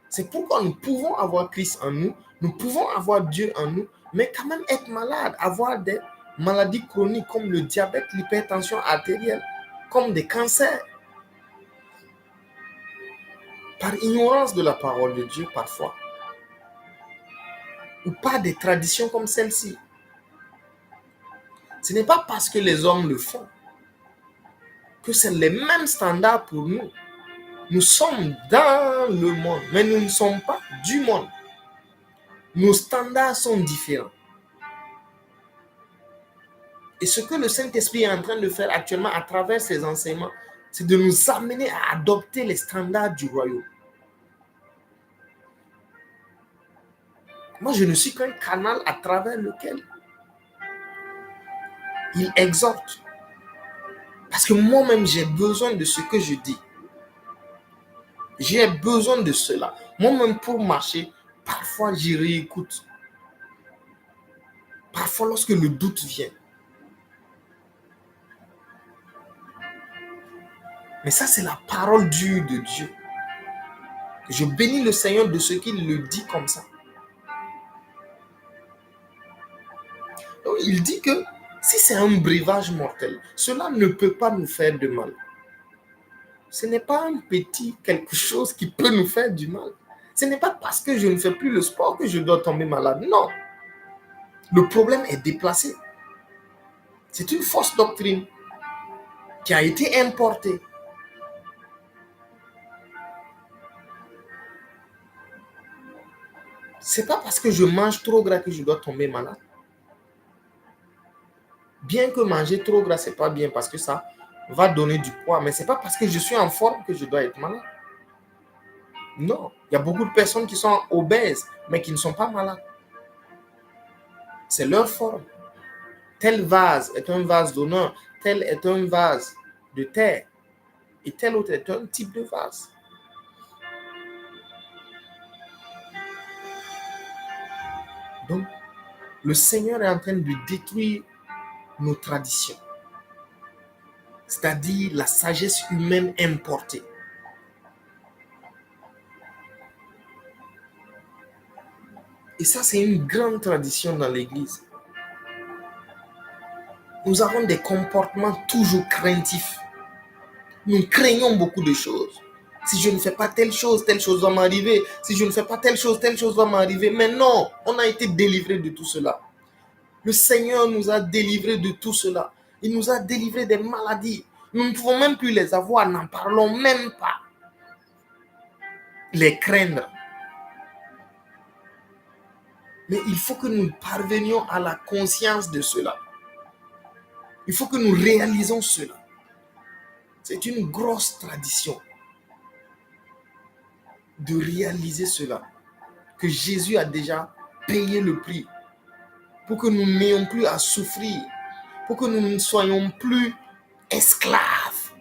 A: C'est pourquoi nous pouvons avoir Christ en nous, nous pouvons avoir Dieu en nous, mais quand même être malade, avoir des maladies chroniques comme le diabète, l'hypertension artérielle, comme des cancers. Par ignorance de la parole de Dieu parfois, ou par des traditions comme celle-ci. Ce n'est pas parce que les hommes le font que c'est les mêmes standards pour nous. Nous sommes dans le monde, mais nous ne sommes pas du monde. Nos standards sont différents. Et ce que le Saint-Esprit est en train de faire actuellement à travers ses enseignements, c'est de nous amener à adopter les standards du royaume. Moi, je ne suis qu'un canal à travers lequel il exhorte. Parce que moi-même, j'ai besoin de ce que je dis. J'ai besoin de cela. Moi-même, pour marcher, parfois, j'y réécoute. Parfois, lorsque le doute vient. Mais ça, c'est la parole dure de Dieu. Je bénis le Seigneur de ce qu'il le dit comme ça. Donc, il dit que si c'est un breuvage mortel, cela ne peut pas nous faire de mal. Ce n'est pas un petit quelque chose qui peut nous faire du mal. Ce n'est pas parce que je ne fais plus le sport que je dois tomber malade. Non. Le problème est déplacé. C'est une fausse doctrine qui a été importée. C'est pas parce que je mange trop gras que je dois tomber malade. Bien que manger trop gras, c'est pas bien parce que ça va donner du poids, mais c'est pas parce que je suis en forme que je dois être malade. Non, il y a beaucoup de personnes qui sont obèses, mais qui ne sont pas malades. C'est leur forme. Tel vase est un vase d'honneur, tel est un vase de terre, et tel autre est un type de vase. Donc, le Seigneur est en train de détruire nos traditions, c'est-à-dire la sagesse humaine importée. Et ça, c'est une grande tradition dans l'Église. Nous avons des comportements toujours craintifs. Nous craignons beaucoup de choses. Si je ne fais pas telle chose va m'arriver. Si je ne fais pas telle chose va m'arriver. Mais non, on a été délivré de tout cela. Le Seigneur nous a délivrés de tout cela. Il nous a délivrés des maladies. Nous ne pouvons même plus les avoir, n'en parlons même pas. Les craindre. Mais il faut que nous parvenions à la conscience de cela. Il faut que nous réalisons cela. C'est une grosse tradition de réaliser cela. Que Jésus a déjà payé le prix. Pour que nous n'ayons plus à souffrir. Pour que nous ne soyons plus esclaves.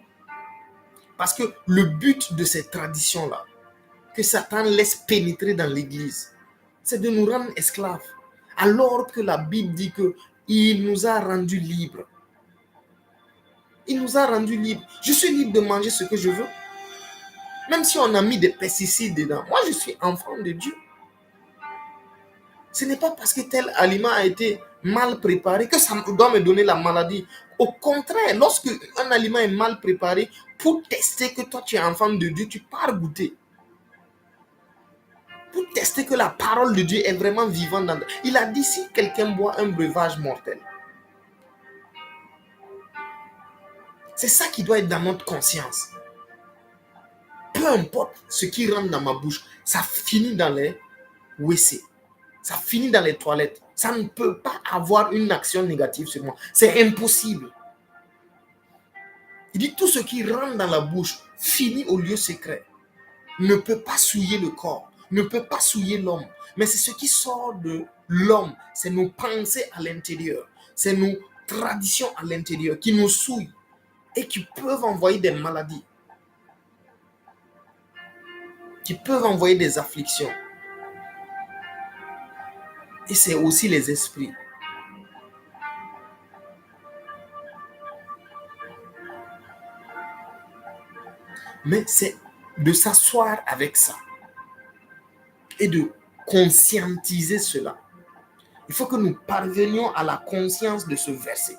A: Parce que le but de cette tradition-là, que Satan laisse pénétrer dans l'Église, c'est de nous rendre esclaves. Alors que la Bible dit qu'il nous a rendus libres. Il nous a rendus libres. Je suis libre de manger ce que je veux. Même si on a mis des pesticides dedans. Moi, je suis enfant de Dieu. Ce n'est pas parce que tel aliment a été mal préparé que ça doit me donner la maladie. Au contraire, lorsque un aliment est mal préparé, pour tester que toi tu es enfant de Dieu, tu pars goûter. Pour tester que la parole de Dieu est vraiment vivante dans... Il a dit si quelqu'un boit un breuvage mortel. C'est ça qui doit être dans notre conscience. Peu importe ce qui rentre dans ma bouche, ça finit dans les WC. Ça finit dans les toilettes. Ça ne peut pas avoir une action négative sur moi. C'est impossible. Il dit tout ce qui rentre dans la bouche finit au lieu secret. Ne peut pas souiller le corps. Ne peut pas souiller l'homme. Mais c'est ce qui sort de l'homme. C'est nos pensées à l'intérieur. C'est nos traditions à l'intérieur qui nous souillent et qui peuvent envoyer des maladies. Qui peuvent envoyer des afflictions. Et c'est aussi les esprits. Mais c'est de s'asseoir avec ça et de conscientiser cela. Il faut que nous parvenions à la conscience de ce verset.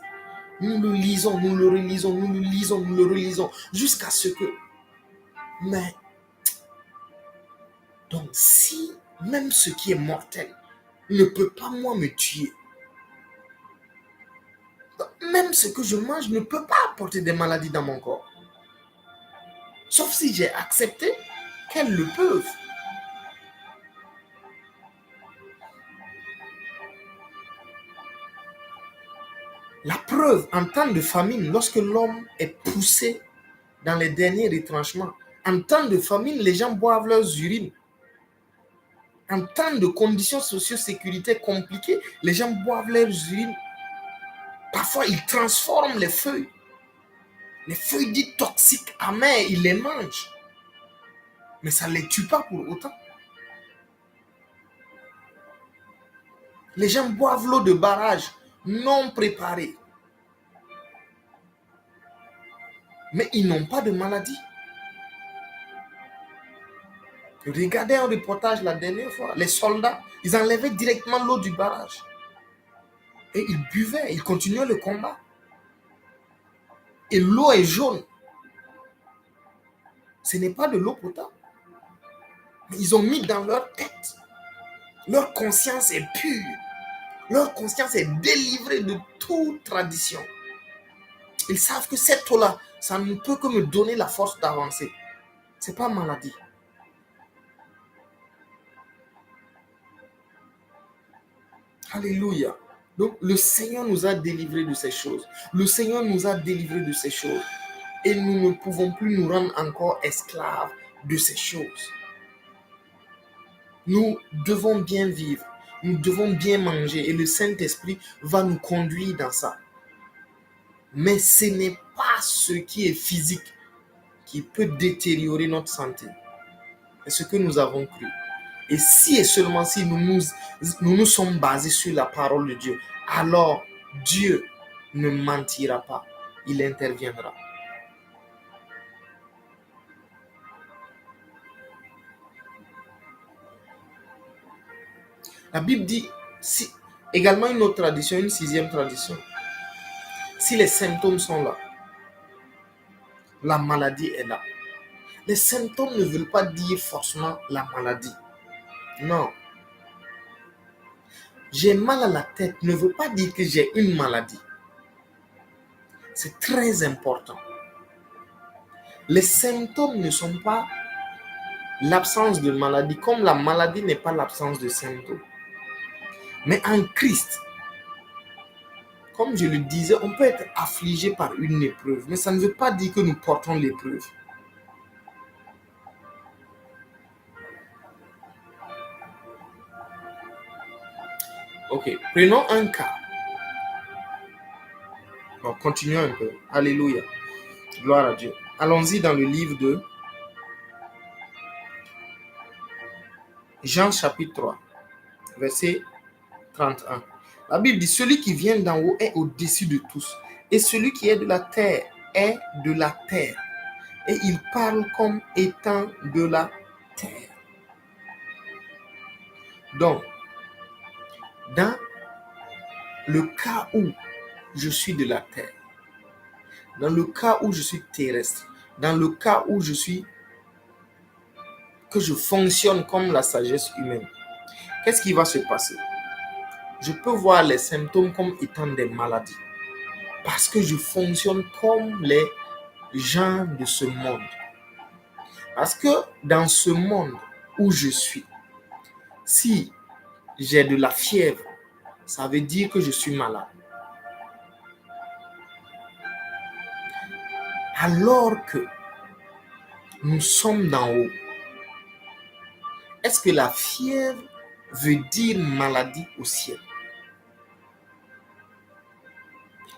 A: Nous le lisons, nous le relisons, nous le lisons, nous le relisons, jusqu'à ce que... Mais, donc si même ce qui est mortel ne peut pas moi me tuer, donc, même ce que je mange ne peut pas apporter des maladies dans mon corps. Sauf si j'ai accepté qu'elles le peuvent. La preuve, en temps de famine, lorsque l'homme est poussé dans les derniers retranchements, en temps de famine, les gens boivent leurs urines. En temps de conditions socio-sécurité compliquées, les gens boivent leurs urines. Parfois, ils transforment les feuilles. Les feuilles dites toxiques, amères, ils les mangent. Mais ça ne les tue pas pour autant. Les gens boivent l'eau de barrage non préparée. Mais ils n'ont pas de maladie. Regardez un reportage la dernière fois. Les soldats, ils enlevaient directement l'eau du barrage. Et ils buvaient, ils continuaient le combat. Et l'eau est jaune. Ce n'est pas de l'eau potable. Mais ils ont mis dans leur tête. Leur conscience est pure. Leur conscience est délivrée de toute tradition. Ils savent que cette eau-là, ça ne peut que me donner la force d'avancer. Ce n'est pas maladie. Alléluia. Donc, le Seigneur nous a délivrés de ces choses. Le Seigneur nous a délivrés de ces choses. Et nous ne pouvons plus nous rendre encore esclaves de ces choses. Nous devons bien vivre. Nous devons bien manger. Et le Saint-Esprit va nous conduire dans ça. Mais ce n'est pas ce qui est physique qui peut détériorer notre santé. C'est ce que nous avons cru. Et si et seulement si nous sommes basés sur la parole de Dieu, alors Dieu ne mentira pas. Il interviendra. La Bible dit, également une autre tradition, une sixième tradition. Si les symptômes sont là, la maladie est là. Les symptômes ne veulent pas dire forcément la maladie. Non. J'ai mal à la tête ne veut pas dire que j'ai une maladie. C'est très important. Les symptômes ne sont pas l'absence de maladie, comme la maladie n'est pas l'absence de symptômes. Mais en Christ, comme je le disais, on peut être affligé par une épreuve, mais ça ne veut pas dire que nous portons l'épreuve. Ok, prenons un cas. Bon, continuons un peu. Alléluia. Gloire à Dieu. Allons-y dans le livre de Jean chapitre 3, verset 31. La Bible dit, celui qui vient d'en haut est au-dessus de tous. Et celui qui est de la terre est de la terre. Et il parle comme étant de la terre. Donc, dans le cas où je suis de la terre, dans le cas où je suis terrestre, dans le cas où que je fonctionne comme la sagesse humaine, qu'est-ce qui va se passer? Je peux voir les symptômes comme étant des maladies. Parce que je fonctionne comme les gens de ce monde. Parce que dans ce monde où je suis, si j'ai de la fièvre, ça veut dire que je suis malade. Alors que nous sommes d'en haut, est-ce que la fièvre veut dire maladie au ciel?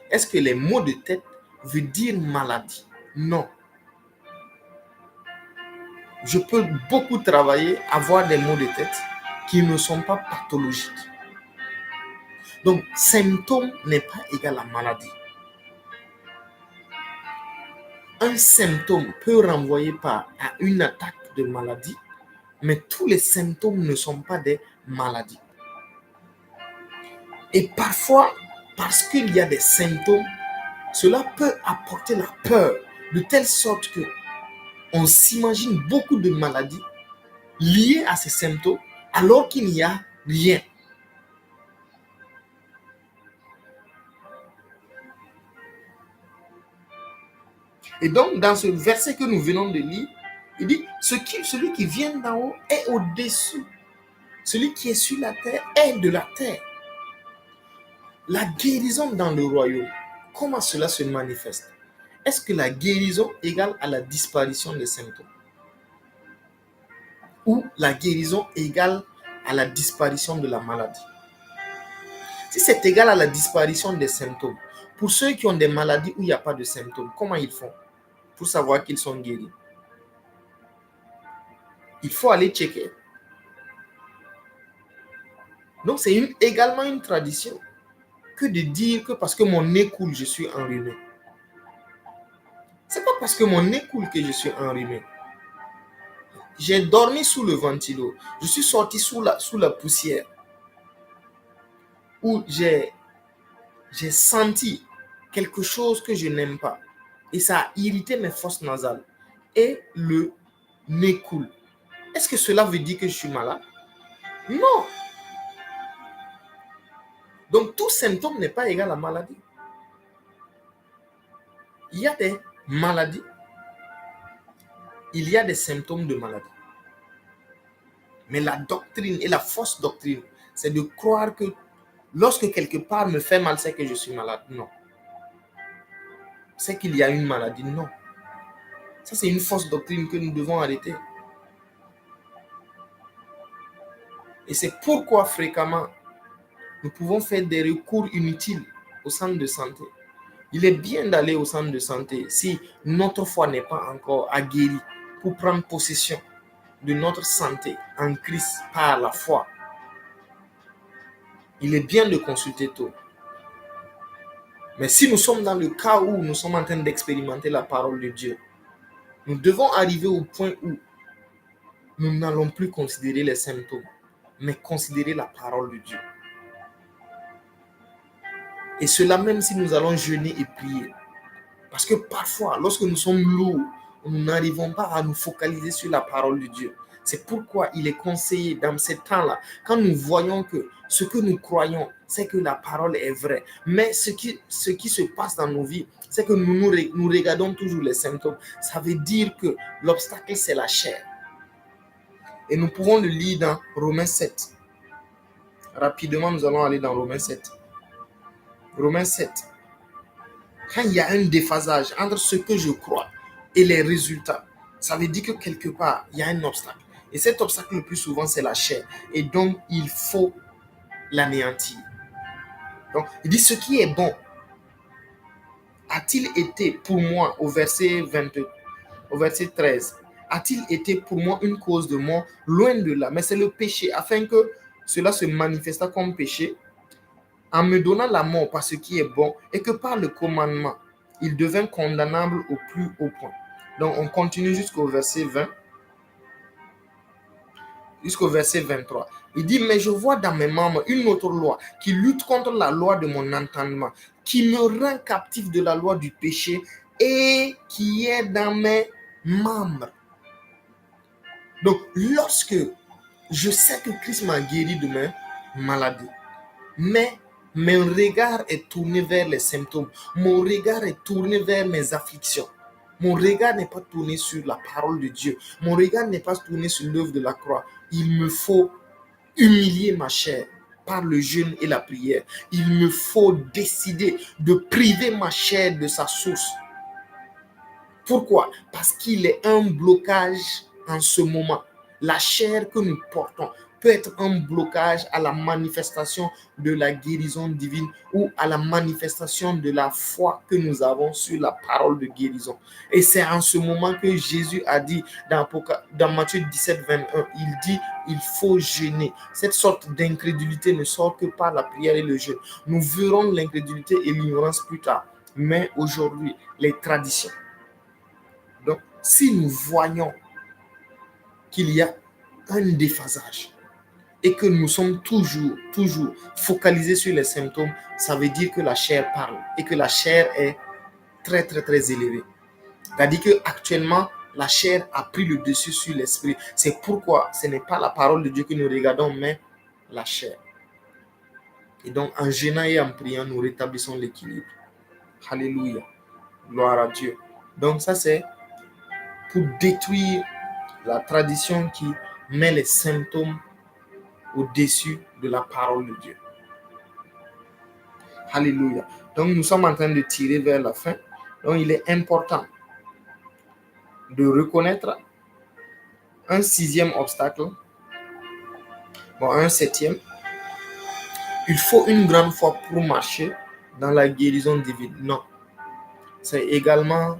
A: Est-ce que les maux de tête veulent dire maladie? Non. Je peux beaucoup travailler, avoir des maux de tête qui ne sont pas pathologiques. Donc, symptôme n'est pas égal à maladie. Un symptôme peut renvoyer à une attaque de maladie, mais tous les symptômes ne sont pas des maladies. Et parfois, parce qu'il y a des symptômes, cela peut apporter la peur, de telle sorte que on s'imagine beaucoup de maladies liées à ces symptômes, alors qu'il n'y a rien. Et donc, dans ce verset que nous venons de lire, il dit, celui qui vient d'en haut est au-dessus. Celui qui est sur la terre est de la terre. La guérison dans le royaume, comment cela se manifeste? Est-ce que la guérison égale à la disparition des symptômes? Ou la guérison égale à la disparition de la maladie? Si c'est égal à la disparition des symptômes, pour ceux qui ont des maladies où il n'y a pas de symptômes, comment ils font pour savoir qu'ils sont guéris? Il faut aller checker. Donc, c'est également une tradition que de dire que parce que mon nez coule, je suis enrhumé. Ce n'est pas parce que mon nez coule que je suis enrhumé. J'ai dormi sous le ventilo. Je suis sorti sous la poussière. Où j'ai senti quelque chose que je n'aime pas. Et ça a irrité mes fosses nasales. Et le nez coule. Est-ce que cela veut dire que je suis malade? Non. Donc, tout symptôme n'est pas égal à maladie. Il y a des maladies. Il y a des symptômes de maladie. Mais la doctrine et la fausse doctrine, c'est de croire que lorsque quelque part me fait mal, c'est que je suis malade. Non. C'est qu'il y a une maladie. Non. Ça, c'est une fausse doctrine que nous devons arrêter. Et c'est pourquoi fréquemment, nous pouvons faire des recours inutiles au centre de santé. Il est bien d'aller au centre de santé si notre foi n'est pas encore aguerrie pour prendre possession de notre santé en Christ par la foi. Il est bien de consulter tôt. Mais si nous sommes dans le cas où nous sommes en train d'expérimenter la parole de Dieu, nous devons arriver au point où nous n'allons plus considérer les symptômes, mais considérer la parole de Dieu. Et cela même si nous allons jeûner et prier. Parce que parfois, lorsque nous sommes lourds, nous n'arrivons pas à nous focaliser sur la parole de Dieu. C'est pourquoi il est conseillé dans ces temps-là, quand nous voyons que ce que nous croyons, c'est que la parole est vraie. Mais ce qui se passe dans nos vies, c'est que nous regardons toujours les symptômes. Ça veut dire que l'obstacle, c'est la chair. Et nous pouvons le lire dans Romains 7. Rapidement, nous allons aller dans Romains 7. Romains 7. Quand il y a un déphasage entre ce que je crois et les résultats, ça veut dire que quelque part, il y a un obstacle. Et cet obstacle, le plus souvent, c'est la chair. Et donc, il faut l'anéantir. Donc, il dit, ce qui est bon, a-t-il été pour moi, au verset 13, a-t-il été pour moi une cause de mort? Loin de là. Mais c'est le péché, afin que cela se manifestât comme péché, en me donnant la mort par ce qui est bon, et que par le commandement, il devint condamnable au plus haut point. Donc, on continue jusqu'au verset 20, jusqu'au verset 23. Il dit, mais je vois dans mes membres une autre loi qui lutte contre la loi de mon entendement, qui me rend captif de la loi du péché et qui est dans mes membres. Donc, lorsque je sais que Christ m'a guéri de mes maladies, mais mon regard est tourné vers les symptômes. Mon regard est tourné vers mes afflictions. Mon regard n'est pas tourné sur la parole de Dieu. Mon regard n'est pas tourné sur l'œuvre de la croix. Il me faut humilier ma chair par le jeûne et la prière. Il me faut décider de priver ma chair de sa source. Pourquoi? Parce qu'il est un blocage en ce moment. La chair que nous portons peut être un blocage à la manifestation de la guérison divine ou à la manifestation de la foi que nous avons sur la parole de guérison. Et c'est en ce moment que Jésus a dit dans Matthieu 17, 21, il dit, il faut jeûner. Cette sorte d'incrédulité ne sort que par la prière et le jeûne. Nous verrons l'incrédulité et l'ignorance plus tard. Mais aujourd'hui, les traditions. Donc, si nous voyons qu'il y a un déphasage et que nous sommes toujours focalisés sur les symptômes, ça veut dire que la chair parle et que la chair est très, très, très élevée. C'est-à-dire qu'actuellement, la chair a pris le dessus sur l'esprit. C'est pourquoi ce n'est pas la parole de Dieu que nous regardons, mais la chair. Et donc, en jeûnant et en priant, nous rétablissons l'équilibre. Alléluia. Gloire à Dieu. Donc ça, c'est pour détruire la tradition qui met les symptômes au-dessus de la parole de Dieu. Alléluia. Donc nous sommes en train de tirer vers la fin. Donc il est important de reconnaître un 6e obstacle. Bon, un 7e. Il faut une grande foi pour marcher dans la guérison divine. Non. C'est également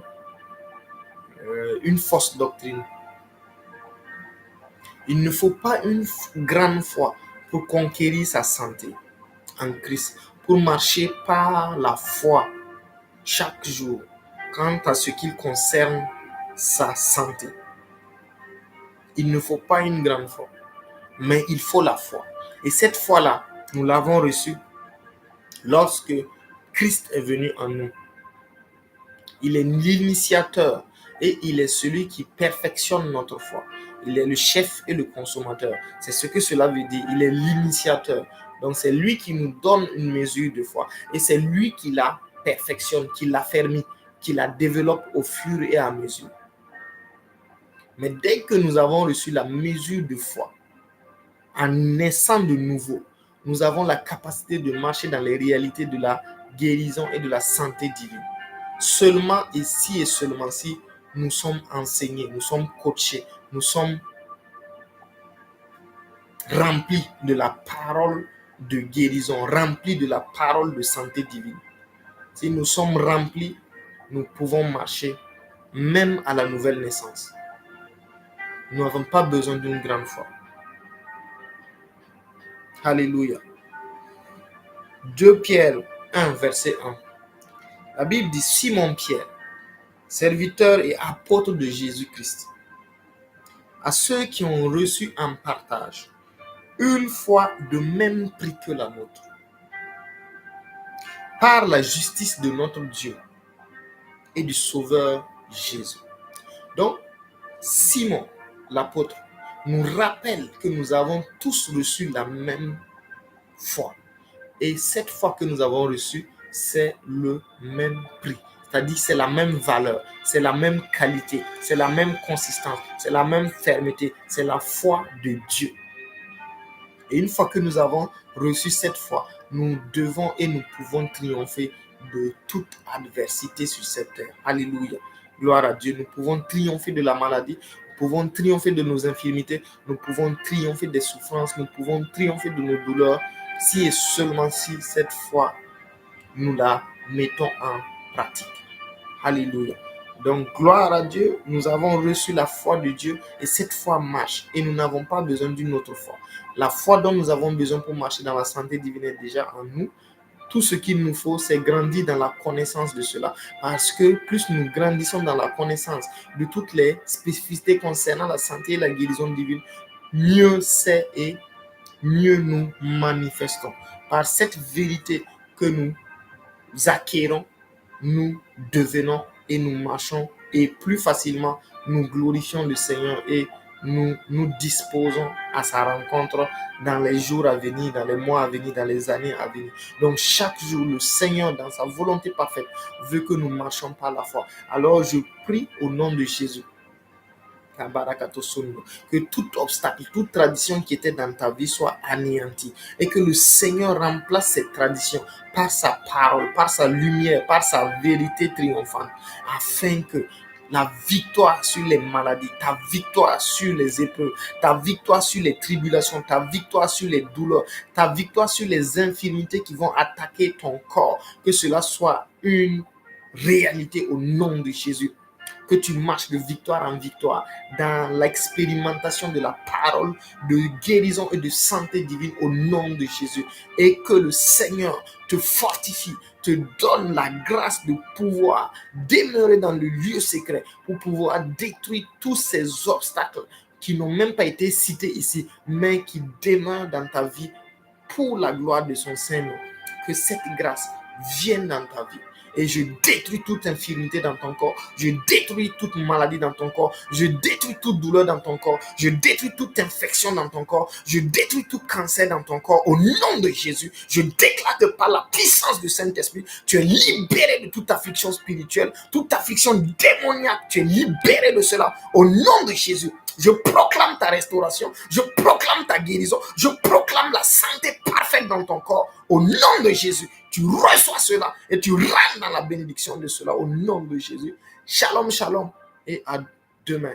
A: une fausse doctrine. Il ne faut pas une grande foi pour conquérir sa santé en Christ, pour marcher par la foi chaque jour quant à ce qui concerne sa santé. Il ne faut pas une grande foi, mais il faut la foi. Et cette foi-là, nous l'avons reçue lorsque Christ est venu en nous. Il est l'initiateur et il est celui qui perfectionne notre foi. Il est le chef et le consommateur. C'est ce que cela veut dire. Il est l'initiateur. Donc c'est lui qui nous donne une mesure de foi. Et c'est lui qui la perfectionne, qui l'affermit, qui la développe au fur et à mesure. Mais dès que nous avons reçu la mesure de foi, en naissant de nouveau, nous avons la capacité de marcher dans les réalités de la guérison et de la santé divine. Seulement ici et seulement si nous sommes enseignés, nous sommes coachés, nous sommes remplis de la parole de guérison, remplis de la parole de santé divine. Si nous sommes remplis, nous pouvons marcher même à la nouvelle naissance. Nous n'avons pas besoin d'une grande foi. Alléluia. 2 Pierre 1, verset 1. La Bible dit: Simon Pierre, serviteur et apôtre de Jésus-Christ, à ceux qui ont reçu en partage une foi de même prix que la nôtre, par la justice de notre Dieu et du Sauveur Jésus. Donc, Simon, l'apôtre, nous rappelle que nous avons tous reçu la même foi. Et cette foi que nous avons reçue, c'est le même prix. C'est-à-dire c'est la même valeur, c'est la même qualité, c'est la même consistance, c'est la même fermeté, c'est la foi de Dieu. Et une fois que nous avons reçu cette foi, nous devons et nous pouvons triompher de toute adversité sur cette terre. Alléluia. Gloire à Dieu. Nous pouvons triompher de la maladie, nous pouvons triompher de nos infirmités, nous pouvons triompher des souffrances, nous pouvons triompher de nos douleurs, si et seulement si cette foi, nous la mettons en pratique. Alléluia. Donc, gloire à Dieu, nous avons reçu la foi de Dieu et cette foi marche et nous n'avons pas besoin d'une autre foi. La foi dont nous avons besoin pour marcher dans la santé divine est déjà en nous. Tout ce qu'il nous faut, c'est grandir dans la connaissance de cela. Parce que plus nous grandissons dans la connaissance de toutes les spécificités concernant la santé et la guérison divine, mieux c'est et mieux nous manifestons. Par cette vérité que nous acquérons, nous devenons et nous marchons et plus facilement nous glorifions le Seigneur et nous nous disposons à sa rencontre dans les jours à venir, dans les mois à venir, dans les années à venir. Donc chaque jour, le Seigneur, dans sa volonté parfaite, veut que nous marchions par la foi. Alors je prie au nom de Jésus que tout obstacle, toute tradition qui était dans ta vie soit anéantie et que le Seigneur remplace cette tradition par sa parole, par sa lumière, par sa vérité triomphante, afin que la victoire sur les maladies, ta victoire sur les épreuves, ta victoire sur les tribulations, ta victoire sur les douleurs, ta victoire sur les infirmités qui vont attaquer ton corps, que cela soit une réalité au nom de Jésus. Que tu marches de victoire en victoire dans l'expérimentation de la parole de guérison et de santé divine au nom de Jésus. Et que le Seigneur te fortifie, te donne la grâce de pouvoir demeurer dans le lieu secret pour pouvoir détruire tous ces obstacles qui n'ont même pas été cités ici, mais qui demeurent dans ta vie pour la gloire de son Saint-Nom. Que cette grâce vienne dans ta vie. et je détruis toute infirmité dans ton corps. Je détruis toute maladie dans ton corps. Je détruis toute douleur dans ton corps. Je détruis toute infection dans ton corps. Je détruis tout cancer dans ton corps. Au nom de Jésus, je déclare que par la puissance du Saint-Esprit, tu es libéré de toute affliction spirituelle, toute affliction démoniaque. Tu es libéré de cela. Au nom de Jésus, je proclame ta restauration. Je proclame ta guérison. Je proclame la santé parfaite dans ton corps. Au nom de Jésus, tu reçois cela et tu rentres dans la bénédiction de cela. Au nom de Jésus. Shalom, shalom et à demain.